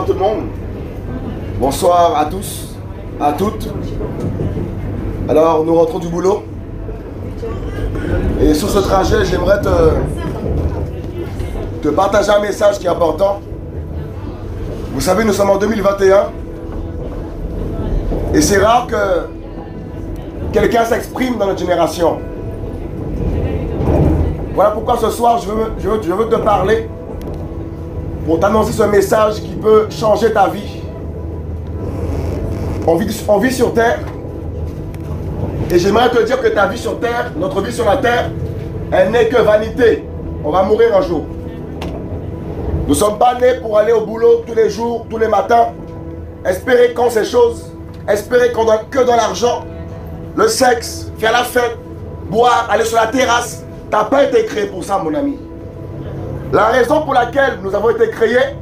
tout le monde. Bonsoir à tous, à toutes. Alors, nous rentrons du boulot. Et sur ce trajet, j'aimerais te partager un message qui est important. Vous savez, nous sommes en 2021. Et c'est rare que quelqu'un s'exprime dans notre génération. Voilà pourquoi ce soir, je veux te parler pour t'annoncer ce message qui peut changer ta vie. On vit sur terre. Et j'aimerais te dire que ta vie sur terre, notre vie sur la terre, elle n'est que vanité. On va mourir un jour. Nous ne sommes pas nés pour aller au boulot tous les jours, tous les matins, espérer qu'on ces choses, espérer qu'on donne que dans l'argent, le sexe, faire la fête, boire, aller sur la terrasse. Tu n'as pas été créé pour ça, mon ami. La raison pour laquelle nous avons été créés,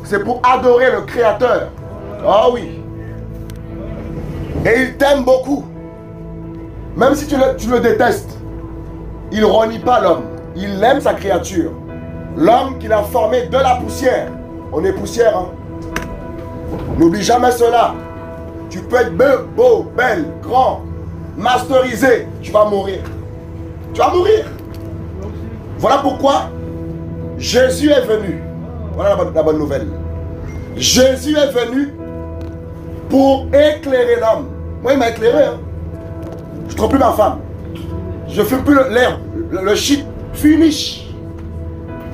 c'est pour adorer le Créateur. Oh oui. Et il t'aime beaucoup. Même si tu le détestes, il ne renie pas l'homme. Il aime sa créature. L'homme qu'il a formé de la poussière. On est poussière, hein. N'oublie jamais cela. Tu peux être beau, belle, grand, masterisé. Tu vas mourir. Tu vas mourir. Voilà pourquoi Jésus est venu. Voilà la bonne nouvelle. Jésus est venu pour éclairer l'homme. Moi, il m'a éclairé, hein. Je ne trouve plus ma femme. Je ne fume plus l'herbe, le shit. Finish.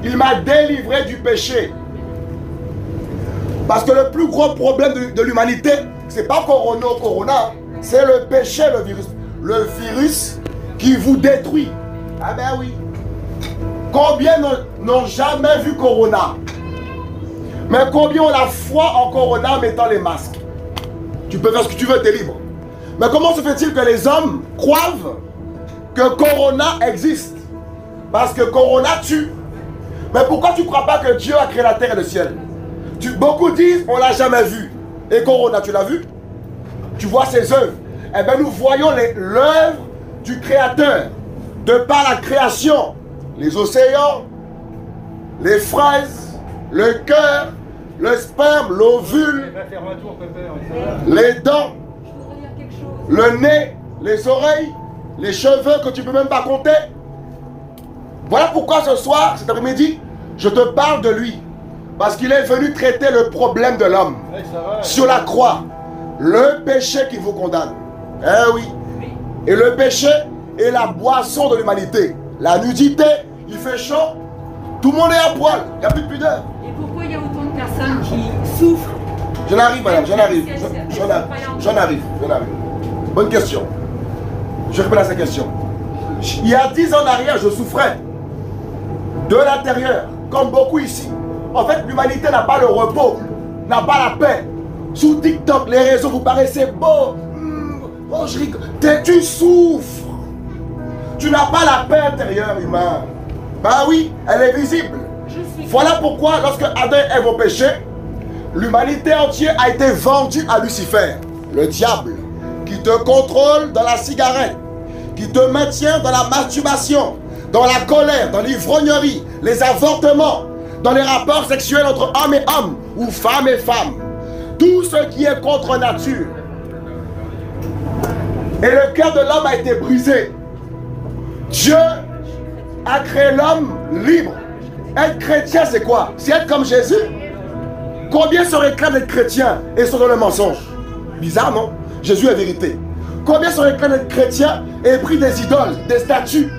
Il m'a délivré du péché. Parce que le plus gros problème de l'humanité, c'est pas Corona, c'est le péché, le virus. Le virus qui vous détruit. Ah ben oui. Combien n'ont jamais vu Corona? Mais combien ont la foi en Corona en mettant les masques? Tu peux faire ce que tu veux, tu es libre. Mais comment se fait-il que les hommes croient que Corona existe? Parce que Corona tue. Mais pourquoi tu ne crois pas que Dieu a créé la terre et le ciel? Beaucoup disent, on ne l'a jamais vu. Et Corona, tu l'as vu? Tu vois ses œuvres. Eh bien, nous voyons l'œuvre du Créateur. De par la création. Les océans, les fraises, le cœur, le sperme, l'ovule, les dents, le nez, les oreilles, les cheveux que tu ne peux même pas compter. Voilà pourquoi ce soir, cet après-midi, je te parle de lui. Parce qu'il est venu traiter le problème de l'homme sur la croix. Le péché qui vous condamne. Eh oui. Et le péché est la boisson de l'humanité. La nudité, il fait chaud. Tout le monde est à poil. Il n'y a plus de pudeur. Et pourquoi il y a autant de personnes qui souffrent? J'en arrive, madame, j'en arrive. J'en arrive. Bonne question. Je réponds à cette question. Il y a 10 ans en arrière, je souffrais de l'intérieur, comme beaucoup ici. En fait, l'humanité n'a pas le repos, n'a pas la paix. Sous TikTok, les réseaux, vous paraissez beau. Oh, je rigole. Tu souffres. Tu n'as pas la paix intérieure, humain. Bah oui, elle est visible. Voilà pourquoi, lorsque Adam et Ève ont péché, l'humanité entière a été vendue à Lucifer, le diable, qui te contrôle dans la cigarette, qui te maintient dans la masturbation, dans la colère, dans l'ivrognerie, les avortements, dans les rapports sexuels entre homme et homme, ou femme et femme. Tout ce qui est contre nature. Et le cœur de l'homme a été brisé. Dieu a créé l'homme libre. Être chrétien, c'est quoi? C'est être comme Jésus. Combien se réclament d'être chrétien et sont dans le mensonge? Bizarre, non? Jésus est vérité. Combien se réclament d'être chrétien et pris des idoles, des statues,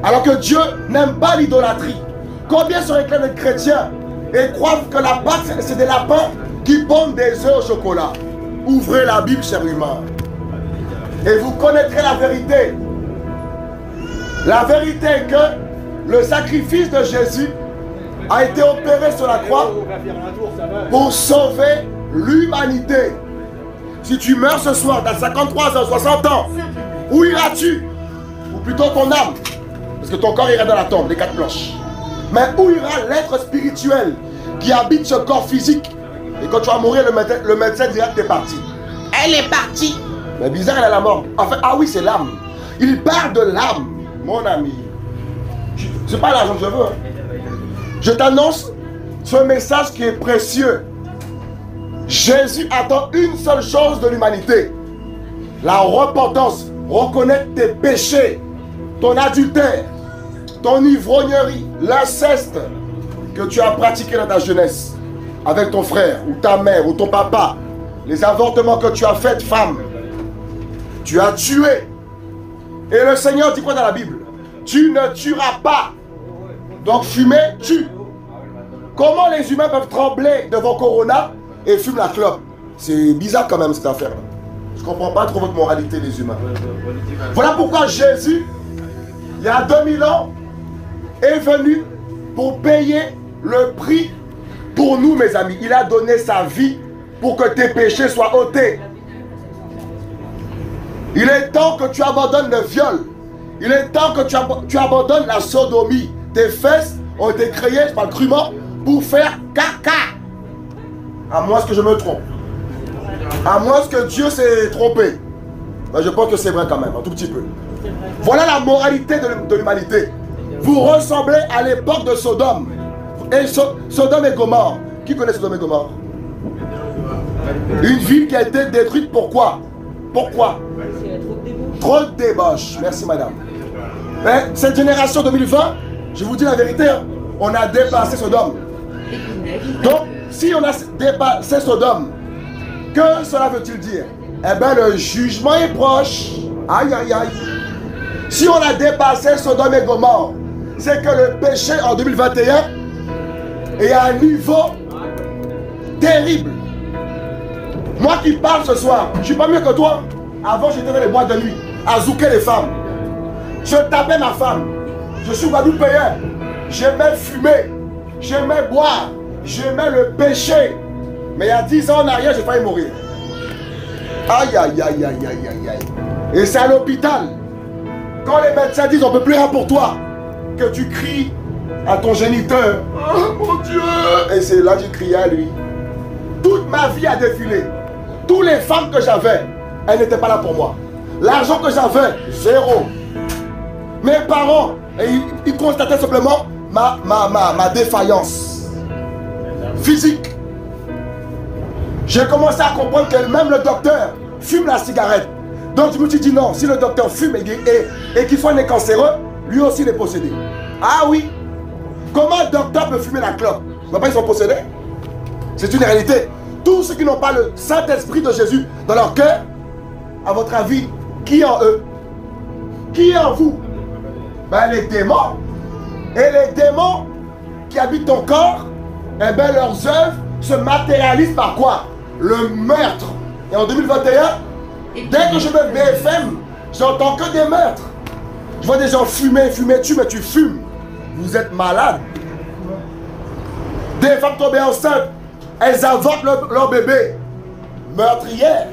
alors que Dieu n'aime pas l'idolâtrie? Combien se réclament d'être chrétien et croient que la Pâque, c'est des lapins qui pondent des œufs au chocolat? Ouvrez la Bible, cher humain, et vous connaîtrez la vérité. La vérité est que le sacrifice de Jésus a été opéré sur la croix pour sauver l'humanité. Si tu meurs ce soir, tu as 53 ans, 60 ans, où iras-tu? Ou plutôt ton âme, parce que ton corps ira dans la tombe, les 4 planches. Mais où ira l'être spirituel qui habite ce corps physique? Et quand tu vas mourir, le médecin dira que tu es parti. Elle est partie. Mais bizarre, elle a la mort. En fait, ah oui, c'est l'âme. Il parle de l'âme, mon ami. C'est pas l'argent que je veux. Hein. Je t'annonce ce message qui est précieux. Jésus attend une seule chose de l'humanité. La repentance. Reconnaître tes péchés, ton adultère, ton ivrognerie, l'inceste que tu as pratiqué dans ta jeunesse avec ton frère ou ta mère ou ton papa, les avortements que tu as faits, femme, tu as tué. Et le Seigneur dit quoi dans la Bible? Tu ne tueras pas. Donc fumer, tue. Comment les humains peuvent trembler devant Corona et fument la clope? C'est bizarre quand même cette affaire-là. Je ne comprends pas trop votre moralité, les humains. Voilà pourquoi Jésus, il y a 2000 ans, est venu pour payer le prix pour nous, mes amis. Il a donné sa vie pour que tes péchés soient ôtés. Il est temps que tu abandonnes le viol. Il est temps que tu abandonnes la sodomie. Tes fesses ont été créées, je parle crûment, pour faire caca. À moins que je me trompe. À moins que Dieu s'est trompé. Ben, je pense que c'est vrai quand même, un tout petit peu. Voilà la moralité de l'humanité. Vous ressemblez à l'époque de Sodome. Et Sodome et Gomorrhe. Qui connaît Sodome et Gomorrhe? Une ville qui a été détruite, pourquoi? Pourquoi? Trop de débauche. Merci madame. Mais cette génération 2020, je vous dis la vérité, on a dépassé Sodome. Donc, si on a dépassé Sodome, que cela veut-il dire? Eh bien, le jugement est proche. Aïe, aïe, aïe. Si on a dépassé Sodome et Gomorrhe, c'est que le péché en 2021 est à un niveau terrible. Moi qui parle ce soir, je ne suis pas mieux que toi. Avant, j'étais dans les boîtes de nuit, à zouker les femmes. Je tapais ma femme. Je suis Guadeloupéen. J'aimais fumer. J'aimais boire. J'aimais le péché. Mais il y a 10 ans en arrière, j'ai failli mourir. Aïe, aïe, aïe, aïe, aïe, aïe, aïe. Et c'est à l'hôpital. Quand les médecins disent on ne peut plus rien pour toi, que tu cries à ton géniteur. Oh mon Dieu. Et c'est là que j'ai crié à lui. Toute ma vie a défilé. Toutes les femmes que j'avais, elles n'étaient pas là pour moi. L'argent que j'avais, zéro. Mes parents, ils constataient simplement ma défaillance physique. J'ai commencé à comprendre que même le docteur fume la cigarette. Donc je me suis dit non, si le docteur fume et qu'il soit né cancéreux, lui aussi il est possédé. Ah oui. Comment un docteur peut fumer la clope? Ils sont possédés. C'est une réalité. Tous ceux qui n'ont pas le Saint-Esprit de Jésus dans leur cœur, à votre avis, qui est en eux? Qui est en vous? Ben les démons. Et les démons qui habitent ton corps, eh ben leurs œuvres se matérialisent par quoi? Le meurtre. Et en 2021, dès que je me BFM, j'entends que des meurtres. Je vois des gens fumer, mais tu fumes. Vous êtes malade. Des femmes tombées enceintes, elles avortent leur bébé. Meurtrières.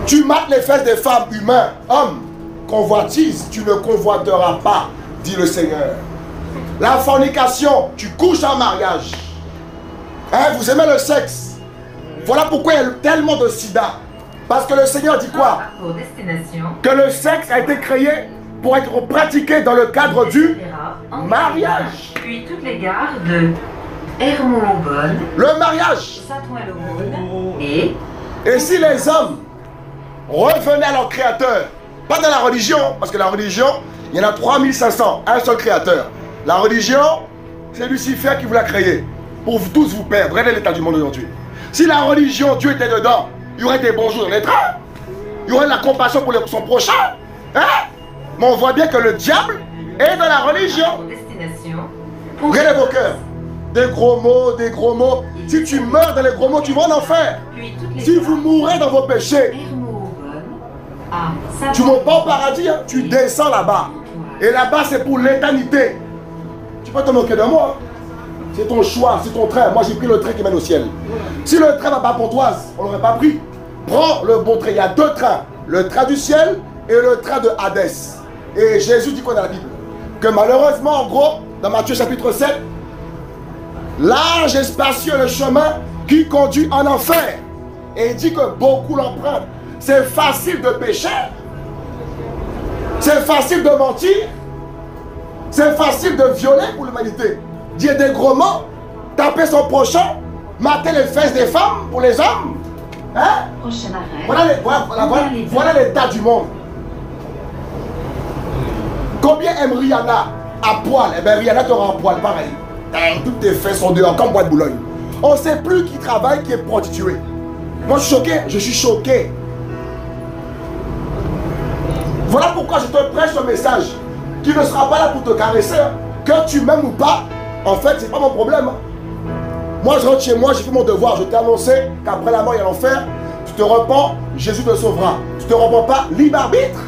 Tu mates les fesses des femmes, humains, hommes. Convoitise, tu ne convoiteras pas, dit le Seigneur. La fornication, tu couches en mariage. Hein, vous aimez le sexe. Voilà pourquoi il y a tellement de sida. Parce que le Seigneur dit quoi? Que le sexe a été créé pour être pratiqué dans le cadre du mariage. Puis toutes les gares de Hermont-Aubonne, le mariage. Saint-Ouen-l'Aumône et si les hommes revenaient à leur créateur, pas dans la religion, parce que la religion, il y en a 3500, un seul créateur. La religion, c'est Lucifer qui vous l'a créé. Pour vous tous vous perdre. Regardez l'état du monde aujourd'hui. Si la religion, Dieu était dedans, il y aurait des bons jours dans les trains. Il y aurait de la compassion pour son prochain. Hein? Mais on voit bien que le diable est dans la religion. Regardez vos cœurs. Des gros mots, des gros mots. Si tu meurs dans les gros mots, tu vas en enfer. Si vous mourrez dans vos péchés, tu ne montes pas au paradis, hein? Tu descends là-bas. Et là-bas, c'est pour l'éternité. Tu peux te moquer de moi. C'est ton choix, c'est ton train. Moi, j'ai pris le train qui mène au ciel. Si le train va pas Pontoise, on ne l'aurait pas pris. Prends le bon train. Il y a deux trains. Le train du ciel et le train de Hadès. Et Jésus dit quoi dans la Bible? Que malheureusement, en gros, dans Matthieu chapitre 7, large et spacieux le chemin qui conduit en enfer. Et il dit que beaucoup l'empruntent. C'est facile de pécher. C'est facile de mentir. C'est facile de violer pour l'humanité. Dire des gros mots, taper son prochain. mater les fesses des femmes pour les hommes. Hein? Prochain arrêt. Voilà l'état du monde. Combien aime Rihanna à poil? Eh bien, Rihanna t'aura à poil, pareil. Toutes tes fesses sont dehors, comme bois de Boulogne. On ne sait plus qui travaille, qui est prostitué. Moi, je suis choqué. Je suis choqué. Voilà pourquoi je te prêche ce message qui ne sera pas là pour te caresser. Hein. Que tu m'aimes ou pas, en fait, c'est pas mon problème. Hein. Moi, je rentre chez moi, j'ai fait mon devoir. Je t'ai annoncé qu'après la mort, il y a l'enfer. Tu te repens, Jésus te sauvera. Tu te repens pas, libre arbitre.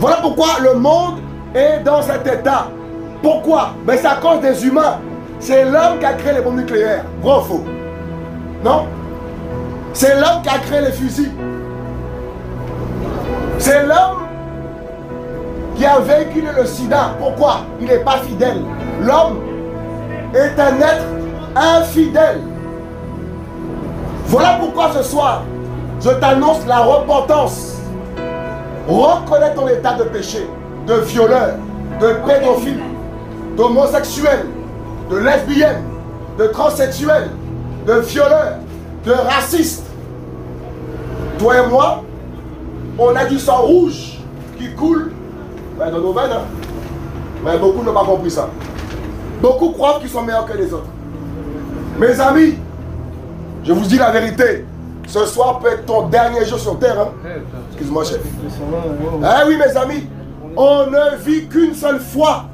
Voilà pourquoi le monde est dans cet état. Pourquoi? Mais c'est à cause des humains. C'est l'homme qui a créé les bombes nucléaires. Vrai ou faux? Non? C'est l'homme qui a créé les fusils. C'est l'homme qui a véhiculé le sida. Pourquoi? Il n'est pas fidèle. L'homme est un être infidèle. Voilà pourquoi ce soir, je t'annonce la repentance. Reconnais ton état de péché, de violeur, de pédophile, d'homosexuel, de lesbienne, de transsexuel, de violeur, de raciste. Toi et moi, on a du sang rouge qui coule dans nos veines. Hein? Mais beaucoup n'ont pas compris ça. Beaucoup croient qu'ils sont meilleurs que les autres. Mes amis, je vous dis la vérité. Ce soir peut être ton dernier jour sur terre. Hein? Excuse-moi, chef. Eh oui, mes amis, on ne vit qu'une seule fois,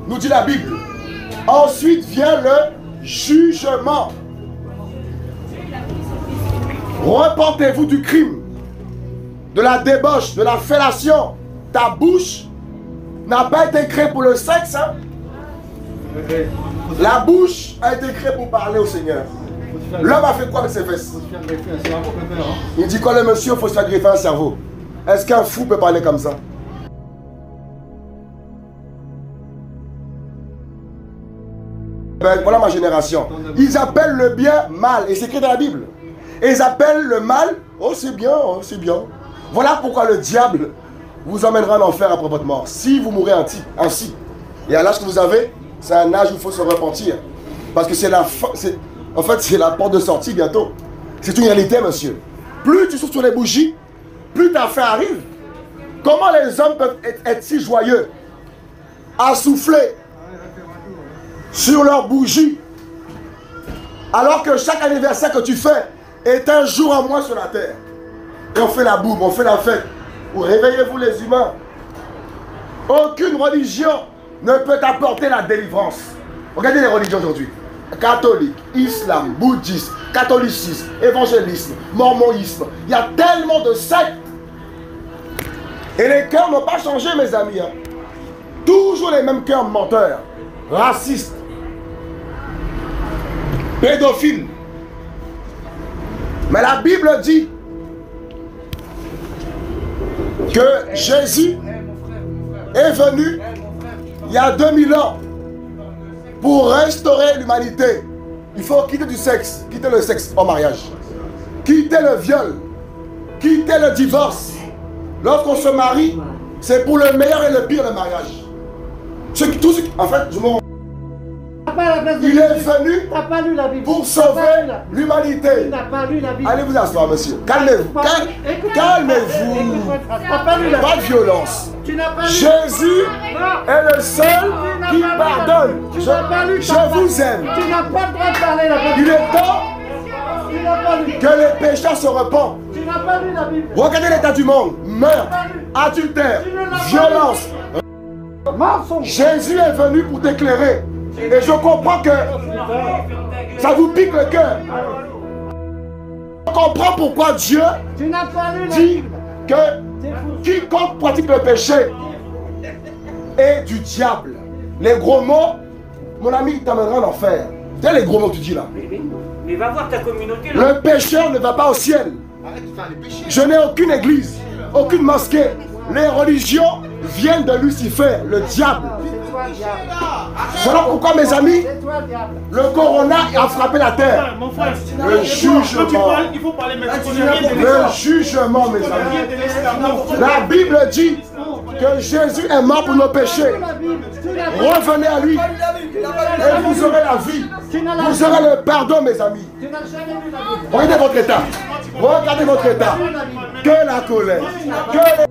nous dit la Bible. Ensuite vient le jugement. Repentez-vous du crime, de la débauche, de la fellation. Ta bouche n'a pas été créée pour le sexe. Hein? La bouche a été créée pour parler au Seigneur. L'homme a fait quoi avec ses fesses? Il dit quoi le monsieur? Il faut se faire greffer un cerveau. Est-ce qu'un fou peut parler comme ça? Ben, voilà ma génération. Ils appellent le bien mal. Et c'est écrit dans la Bible. Et ils appellent le mal, oh c'est bien, oh, c'est bien. Voilà pourquoi le diable vous emmènera en enfer après votre mort. Si vous mourrez ainsi. Et à l'âge que vous avez, c'est un âge où il faut se repentir. Parce que c'est la fin. En fait, c'est la porte de sortie bientôt. C'est une réalité, monsieur. Plus tu souffles sur les bougies, plus ta fin arrive. Comment les hommes peuvent être si joyeux à souffler sur leurs bougies, alors que chaque anniversaire que tu fais est un jour en moins sur la terre. Et on fait la boum, on fait la fête. Réveillez-vous les humains. Aucune religion ne peut apporter la délivrance. Regardez les religions aujourd'hui. Catholique, islam, bouddhisme, catholicisme, évangélisme, mormonisme. Il y a tellement de sectes. Et les cœurs n'ont pas changé, mes amis. Hein. Toujours les mêmes cœurs menteurs, racistes, pédophiles. Mais la Bible dit que Jésus est venu il y a 2000 ans pour restaurer l'humanité. Il faut quitter du sexe, quitter le sexe en mariage, quitter le viol, quitter le divorce. Lorsqu'on se marie, c'est pour le meilleur et le pire le mariage. En fait, je me rends. Il est venu pour sauver l'humanité. Allez vous asseoir, monsieur. Calmez-vous. Calmez-vous. Pas de violence. Jésus est le seul qui pardonne. Je vous aime. Il est temps que les pécheurs se repentent. Regardez l'état du monde. Meurtre, adultère, violence. Jésus est venu pour t'éclairer. Et je comprends que ça vous pique le cœur. Je comprends pourquoi Dieu dit que quiconque pratique le péché est du diable. Les gros mots, mon ami, t'amènera en enfer. C'est les gros mots que tu dis là. Mais va voir ta communauté là. Le pécheur ne va pas au ciel. Je n'ai aucune église, aucune mosquée. Les religions viennent de Lucifer, le diable. Voilà pourquoi, mes amis, le corona a frappé la terre. Le jugement. Il faut parler maintenant. Le jugement, mes amis. La Bible dit que Jésus est mort pour nos péchés. Revenez à lui. Et vous aurez la vie. Vous aurez le pardon, mes amis. Regardez votre état. Regardez votre état. Que la colère. Que